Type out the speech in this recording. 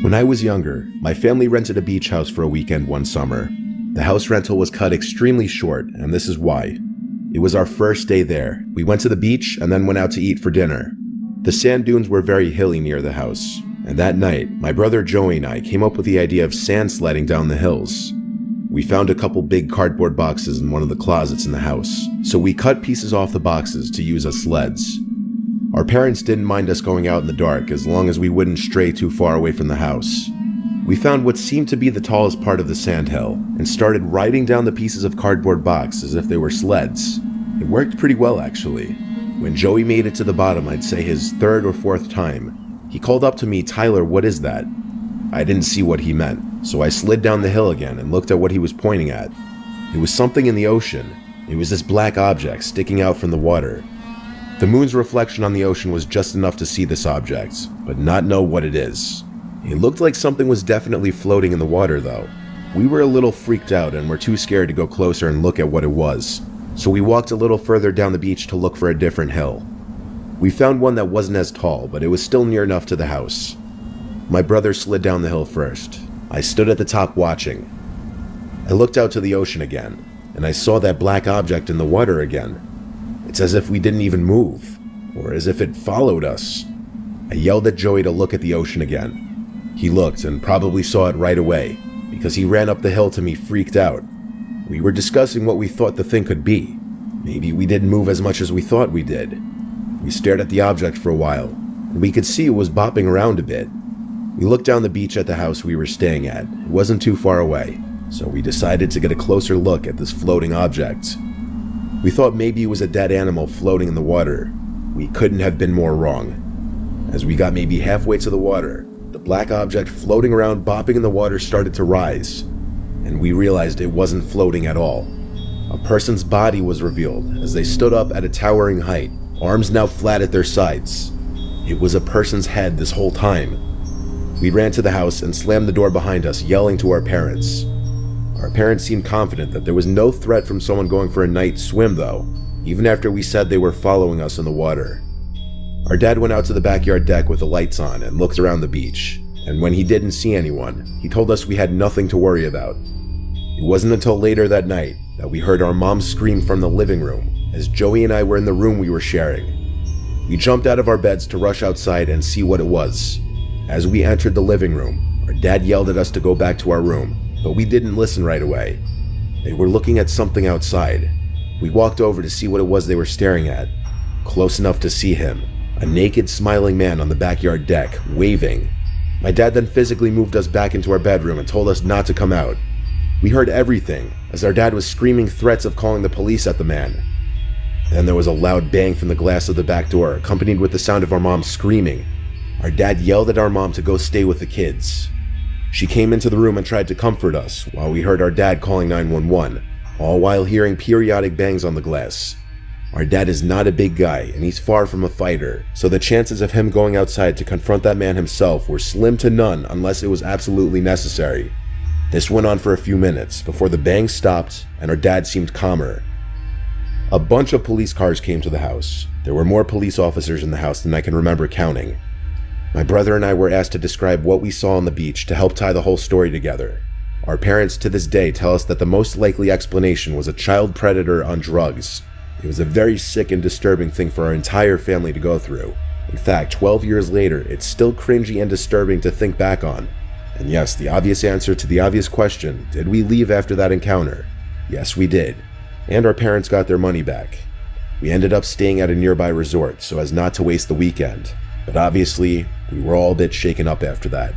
When I was younger, my family rented a beach house for a weekend one summer. The house rental was cut extremely short, and this is why. It was our first day there. We went to the beach and then went out to eat for dinner. The sand dunes were very hilly near the house, and that night, my brother Joey and I came up with the idea of sand sledding down the hills. We found a couple big cardboard boxes in one of the closets in the house, so we cut pieces off the boxes to use as sleds. Our parents didn't mind us going out in the dark as long as we wouldn't stray too far away from the house. We found what seemed to be the tallest part of the sandhill and started riding down the pieces of cardboard box as if they were sleds. It worked pretty well, actually. When Joey made it to the bottom, I'd say his third or fourth time, he called up to me, "Tyler, what is that?" I didn't see what he meant, so I slid down the hill again and looked at what he was pointing at. It was something in the ocean. It was this black object sticking out from the water. The moon's reflection on the ocean was just enough to see this object, but not know what it is. It looked like something was definitely floating in the water, though. We were a little freaked out and were too scared to go closer and look at what it was, so we walked a little further down the beach to look for a different hill. We found one that wasn't as tall, but it was still near enough to the house. My brother slid down the hill first. I stood at the top watching. I looked out to the ocean again, and I saw that black object in the water again. It's as if we didn't even move, or as if it followed us. I yelled at Joey to look at the ocean again. He looked and probably saw it right away, because he ran up the hill to me freaked out. We were discussing what we thought the thing could be. Maybe we didn't move as much as we thought we did. We stared at the object for a while, and we could see it was bopping around a bit. We looked down the beach at the house we were staying at. It wasn't too far away, so we decided to get a closer look at this floating object. We thought maybe it was a dead animal floating in the water. We couldn't have been more wrong. As we got maybe halfway to the water, the black object floating around bopping in the water started to rise, and we realized it wasn't floating at all. A person's body was revealed as they stood up at a towering height, arms now flat at their sides. It was a person's head this whole time. We ran to the house and slammed the door behind us, yelling to our parents. Our parents seemed confident that there was no threat from someone going for a night swim though, even after we said they were following us in the water. Our dad went out to the backyard deck with the lights on and looked around the beach, and when he didn't see anyone, he told us we had nothing to worry about. It wasn't until later that night that we heard our mom scream from the living room as Joey and I were in the room we were sharing. We jumped out of our beds to rush outside and see what it was. As we entered the living room, our dad yelled at us to go back to our room, but we didn't listen right away. They were looking at something outside. We walked over to see what it was they were staring at. Close enough to see him, a naked, smiling man on the backyard deck, waving. My dad then physically moved us back into our bedroom and told us not to come out. We heard everything, as our dad was screaming threats of calling the police at the man. Then there was a loud bang from the glass of the back door, accompanied with the sound of our mom screaming. Our dad yelled at our mom to go stay with the kids. She came into the room and tried to comfort us, while we heard our dad calling 911, all while hearing periodic bangs on the glass. Our dad is not a big guy, and he's far from a fighter, so the chances of him going outside to confront that man himself were slim to none unless it was absolutely necessary. This went on for a few minutes before the bangs stopped and our dad seemed calmer. A bunch of police cars came to the house. There were more police officers in the house than I can remember counting. My brother and I were asked to describe what we saw on the beach to help tie the whole story together. Our parents to this day tell us that the most likely explanation was a child predator on drugs. It was a very sick and disturbing thing for our entire family to go through. In fact, 12 years later, it's still cringy and disturbing to think back on. And yes, the obvious answer to the obvious question, did we leave after that encounter? Yes, we did. And our parents got their money back. We ended up staying at a nearby resort so as not to waste the weekend. But obviously, we were all a bit shaken up after that.